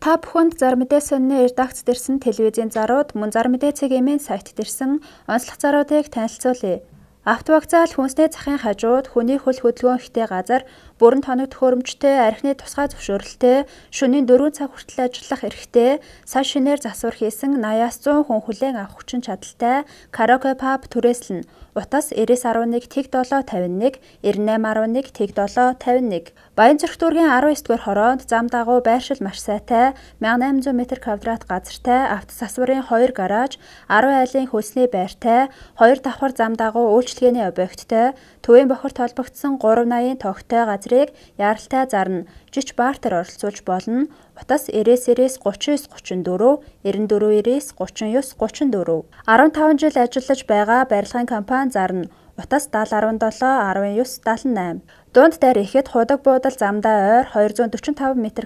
Та бүхэнд зар мэдээ сонины редакц дэрсэн телевизийн зарууд мөн зар мэдээ цагийн сайт дэрсэн онцлог заруудыг танилцуулъя. Автовокзал хүнсний захын хажууд хүний хөл хөдөлгөөн ихтэй газар бүрэн тоног төхөөрөмжтэй архины тусгай зөвшөөрөлтэй шөнийн 4 цаг хүртэл ажиллах эрхтэй сая шинээр засвар хийсэн 80-аас 100 хүн хүлээн авах хүчин чадалтай караоке паб түрээслэн утас 90.11 тэг 751 98.11 тэг 751 Баянзүрх дүүргийн 19-р хороонд зам дагуу байршил маш сайтай 1800 м2 газартай автосасварын 2 гараж 10 айлын хөлсний байртай 2 давхар зам дагуу үйлчлэгээний объекттой төвийн бохирт холбогдсон 380 тогтой газрыг яралтай зарна жиж бартер оролцуулж болно. Утас 90-ээс 39 34 94-ээс 39 34 15 жил ажиллаж байгаа барилгын компани зарна. Утас 7017 19 78 Дунд дайр ихэд худаг буудал замдаа ойр 245 м2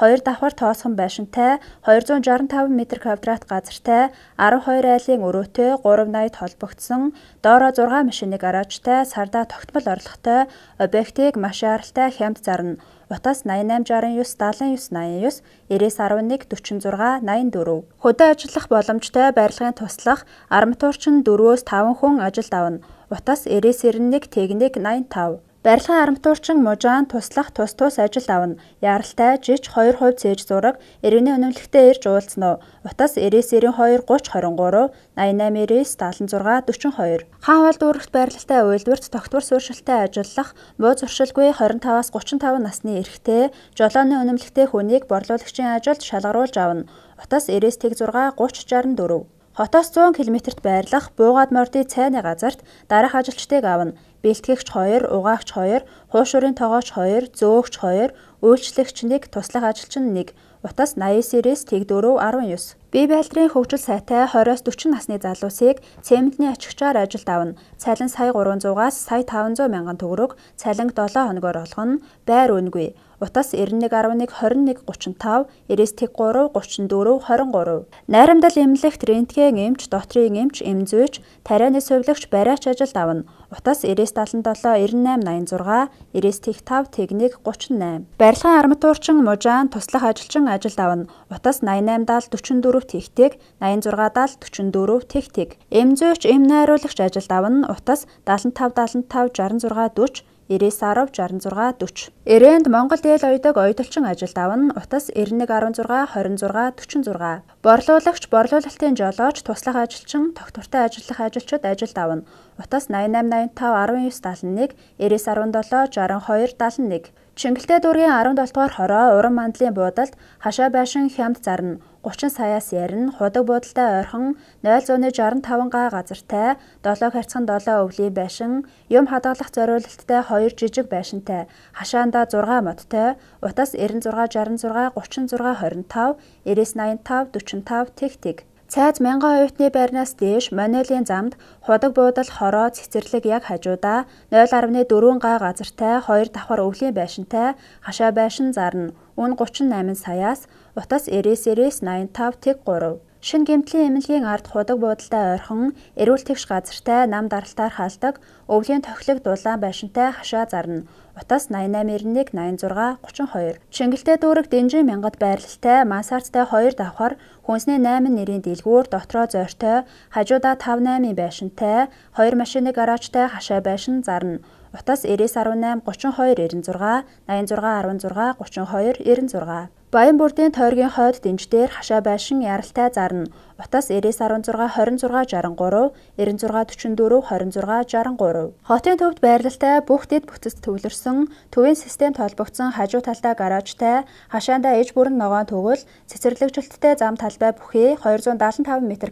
2 давхар тоосхон байшинтай 265 м2 газартай 12 айлын өрөөтэй 380-д холбогдсон доороо 6 машины гаражтай сардаа тогтмол орлоготой объектыг маш яралтай хямд зарна. Утас 8869 79 89 9011 46 84 Хөдөө ажиллах боломжтой барилгын туслах арматурчин 4-өөс 5 хүн ажилд авна. Утас 9091 тэг1 85 Барилгын арматурчин мужаан туслах тус ажил авна. Яралтай жиж 2% цээж зураг иргэний үнэмлэхтэй ирж уулзсан уу. Утас 9092 30 23 88 76 42 Хаан хол дүүрэгт байрлалтай уйлдвэрт тогтвор суурьшилтай ажиллах муу зуршилгүй 25-аас 35 насны эрэгтэй жолооны үнэмлэхтэй хүнийг борлуулагчийн ажилд шалгаруулж авна. Утас 90 6 30 64 Хотоос 100 км-т байрлах Буугаад мордын цайны газарт дараах ажилчдыг авна. Бэлтгэгч 2, угаагч 2, хуушурын тогооч 2, зөөгч 2, үйлчлэгч 1, туслах ажилчин 1. Утас 89-ээс тэг 4 19 Бие байлдрын хөгжил сайтай 20-40 насны залуусыг цементний ачигчаар ажилд авна. Цалин сая 300-аас сая 500 мянган төгрөг, цалин 7 хоногоор олгоно. Байр үнэгүй. Утас 9111 21 35 93 34 23 Найрамдал эмнэлэгт рентген эмч, дотрийн эмч, эмзүүч, тарианы сувилагч бариач ажилд авна. Утас 9077 98 86 95 тэг1 38 Барилгын арматурчин мужаан туслах ажилчин ажилд авна. Утас 8870 44 тэгтэг 8670 44 тэгтэг Эмзүүч эм найруулагч ажилд авна. Утас 75 75 66 40 90 10 66 40 Эрээнд Монгол дээл ойдог ойдолчин ажилд авна. Утас 91 16 26 46 Борлуулагч, борлуулалтын жолооч, туслах ажилчин, тогтвортой ажиллах ажилчид ажилд авна. Утас 88 85 19 71 90 17 62 71 Чингэлтэй дүүргийн 17 дугаар хороо уран мандлын буудалд хашаа байшин хямд зарна. 30 саяас ярина. Худаг буудалтай ойрхон 0.65 га газартай 7 харьцан 7 өвлийн байшин, юм хадгалах зориулалттай 2 жижиг байшинтай, хашаанда 6 модтой, утас 96 66 36 25 90 85 45 тэг. Цайз 1000 оюутны байрнаас дээш Манелийн замд худаг буудал хороо цэцэрлэг яг хажуудаа 0.4 га газартай 2 давхар өвлийн байшинтай хашаа байшин зарна. Үн 38 саяас утас 90-ээс 85 тэг 3 Шин гэмтлийн эмнэлгийн ард худаг буудалтай ойрхон эрүүл тэгш газартай нам даралтаар хаалдаг өвлийн тохилог дулаан байшинтай хашаа зарна. Утас 8891 86 32 Чингэлтэй дүүрэг Дэнжин мянгад байрлалтай мансардтай 2 давхар хүнсний 8 нэрийн дэлгүүр дотроо зойртой хажуудаа 5-8 байшинтай 2 машины гаражтай хашаа байшин зарна. Утас 9018 32 96 86 16 32 96 Баянбүрдийн тойргийн хойд дэнж дээр хашаа байшин яралтай зарна. Утас 9016 26 63 96 44 26 63 Хотын төвд байрлалтай бүх дэд бүтцэд төвлөрсөн төвийн системд холбогдсон хажуу талдаа гаражтай хашаанда ээж бүрэн ногоон төгөл цэцэрлэгжилттэй зам талбай бүхий 275 м2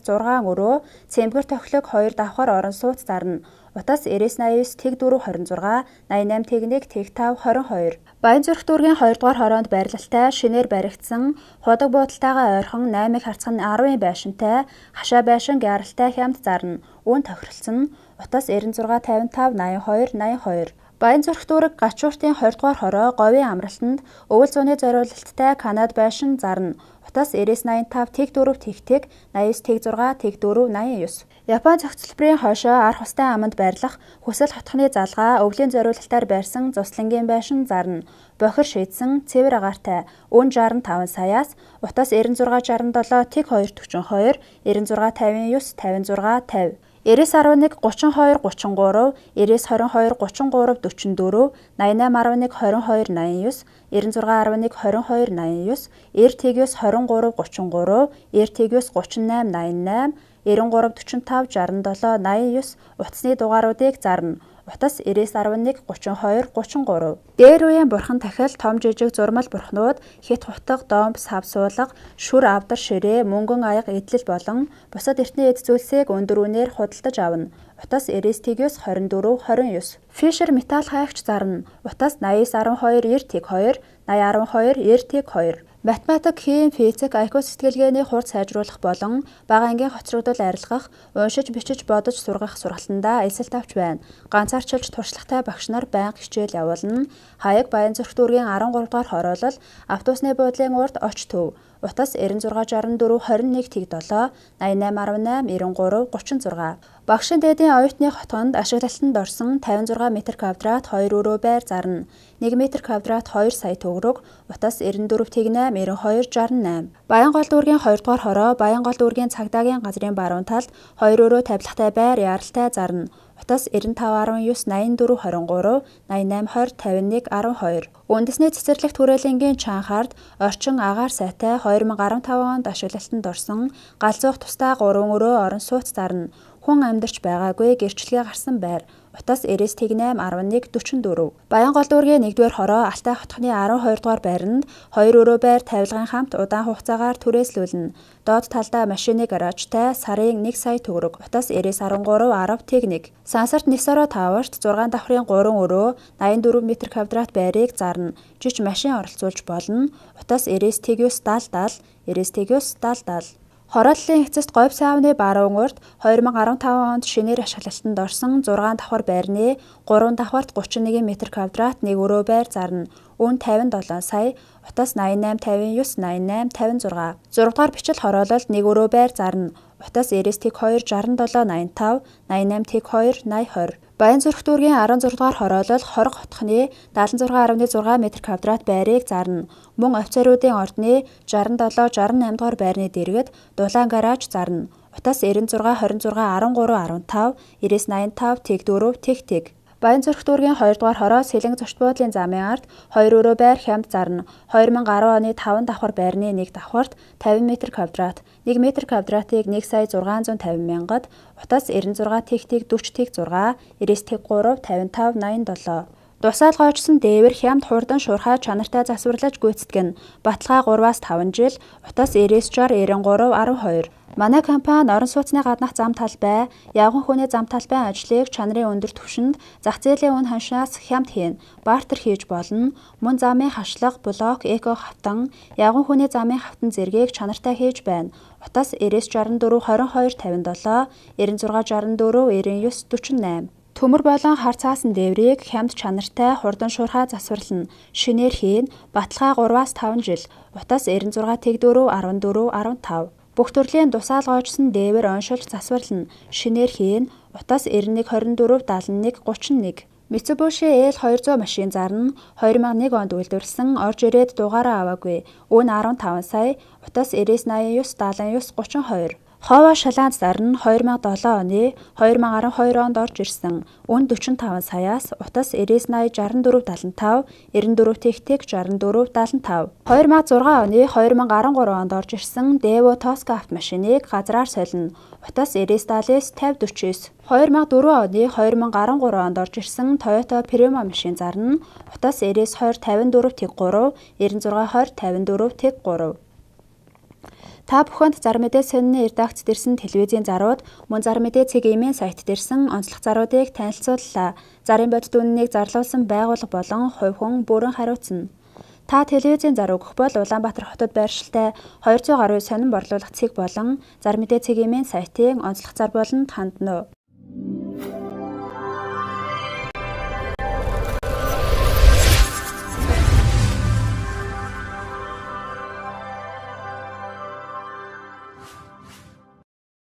6 өрөө цэмгэр тохилог 2 давхар орон сууц зарна. Утас 9089 тэг 4 26 88 тэг 1 тэг 5 22 Баянзүрх дүүргийн 2 дугаар хороонд байрлалтай шинээр баригдсан худаг буудалтайгаа ойрхон 8 харьцан 10 байшинтай хашаа байшин яралтай хямд зарна. Үүн тохиролцсон. Утас 96 55 82 82 Баянзүрх дүүрэг Гачууртын 20 дугаар хороо говийн амралтанд өвөл зууны зориулалттай Канад байшин зарна. Утас 9985 тэг 4 тэг тэг 89 тэг 6 тэг 4 89. Япон зохицол хэлбэрийн хойшоо арх устай аманд байрлах хүсэл хотхны залгаа өвлийн зориулалтаар байрсан цуслангийн байшин зарна. Бохир шийдсэн цэвэр агаартай өн 65 саяас утас 9667 тэг 242 9659 56 50. 9011 32 33 9022 33 44 8811 22 89 9611 22 89 эртгээс 23 33 эртгээс 38 88 93 45 67 89 утасны дугааруудыг зарна. Утас 9011 32 33. Дээр үеийн бурхан тахил том жижиг зурмал бурхнууд хит хутга домб сав суулга шүр авдар ширээ мөнгөн аяга эдлэл болон бусад эртний эд зүйлсийг өндөр үнээр худалдаж авна. Утас 90-с 24 29. Фишер металл хайгч зарна. Утас 80-12 90-2 80-12 90-2. Математик, хим, физик, IQ сэтгэлгээний хурд сайжруулах болон бага ангийн хоцрогдол арилгах, уншиж, бичиж, бодож сургах сургалтандаа эсэлт авч байна. Ганцаарчилж туршлагатай багш нар байнга хичээл явуулна. Хаяг Баянзүрх дүүргийн 13 дугаар хороолол автобусны буудлын урд оч төв. Утас 9664 21 тэг 7 8818 93 36. Багшин дээдийн оюутны хотгонд ашиглалтанд орсон 56 м2 2 өрөө байр зарна. 1 м2 2 сая төгрөг. Утас 94 тэг 8 92 68. Баянгол дүүргийн 2 дугаар хороо Баянгол дүүргийн цагдаагийн газрын баруун талд 2 өрөө тавилгатай байр яаралтай зарна. Утас 95 19 84 23 88 20 51 12. Үндэсний цэцэрлэгт хүрээлэнгийн чанхаард орчин агаар сайтай 2015 онд ашиглалтанд орсон галзуух тустай 3 өрөө орон сууц зарна. Хүн амьдарч байгаагүй гэрчлэгээ гарсан байр. Утас 90 тэг 8 11 44. Баянгол дүүргийн 1-р хороо Алтай хотхны 12 дугаар байранд 2 өрөө байр тавилгын хамт удаан хугацаагаар түрээслүүлнэ. Доод талдаа машины гаражтай сарын 1 сая төгрөг. Утас 90-13 10 тэг 1. Сансарт Нисоро тааварт 6 давхрын 3 өрөө 84 м2 байрыг зарна. Жиж машин оролцуулж болно. Утас 90 тэг 70 90 тэг 70. Хорооллын эцэст Говь саавны баруун урд 2015 онд шинээр ашиглалтанд орсон 6 давхар байрны 3 давхарт 31 м2 1 өрөө байр зарна. Үн 57 сая. Утас 88 59 88 56. 6 дугаар бичил хороололд 1 өрөө байр зарна. Утас 90 тэг 2 67 85 88 тэг 2 80 20. Баянзүрх дүүргийн 16 дугаар хороолол хорог хотхны 76.6 м2 байрыг зарна. Мөн офицеруудын ордны 67 68 дугаар байрны дэргэд дулаан гараж зарна. Утас 96 26 13 15 9085 тэг 4 тэг тэг. Баянзүрх дүүргийн 2 дугаар хороо Сэлэнг зочд буудлын замын ард 2 өрөө байр хямд зарна. 2010 оны 5 давхар байрны 1 давхарт 50 м2, 1 м2-ыг 1 сая 650 мянгад, утас 96 тэг 40 тэг 6, 90 тэг 3, 55 87. Дусаал гоочсон дээвэр хямд хурдан шуурхай чанартай засварлаж гүйцэтгэн. Баталгаа 3-5 жил, утас 90-60 93 12. Манай компани орон сууцны гаднах зам талбай, явган хүний зам талбайн ажлыг чанарын өндөр түвшинд зах зээлийн үн ханшнаас хямд хийн, бартер хийж болно. Мөн замын хашлага, блок, эко хавтан, явган хүний замын хавтан зэргийг чанартай хийж байна. Утас 90-64 22 57, 96-64 99 48. Төмөр болон хар цаасан дээврийг хямд чанартай хурдан шуурхай засварлана. Шинээр хийн, баталгаа 3-5 жил, утас 96 тэг 4 14 15. Бүх төрлийн дусаал гоочсон дээвэр оншилж засварлана. Шинээр хийн, утас 91 24 71 31. Mitsubishi L200 машин зарна. 2001 онд үйлдвэрлэсэн, орж ирээд дугаараа аваагүй. Үн 15 сая, утас 99 79 32. Ховоо шалаанд зарна. 2007 оны 2012 онд орж ирсэн. Үн 45 саяас, утас 99 64 75 94 тэг 64 75. 2006 оны 2013 онд орж ирсэн Devo Tosca автомашиныг газраар солино. Утас 99 50 49. 2004 оны 2013 онд орж ирсэн Toyota Prima машин зарна. Утас 99 20 54 тэг 3 96 20 54 тэг 3. Та бүхэнд зар мэдээ сонины редакцд ирсэн телевизийн зарууд, мөн зар мэдээ цэгийн сайт дээрсэн онцлог заруудыг танилцууллаа. Зарын бодит үннийг зарлуулсан байгууллага болон хувь хүн бүрэн хариуцна. Та телевизийн зар өгөх бол Улаанбаатар хотод байршилтай 200 гаруй сонин борлуулах цэг болон зар мэдээ цэгийн сайтын онцлог зар болонд хандна уу.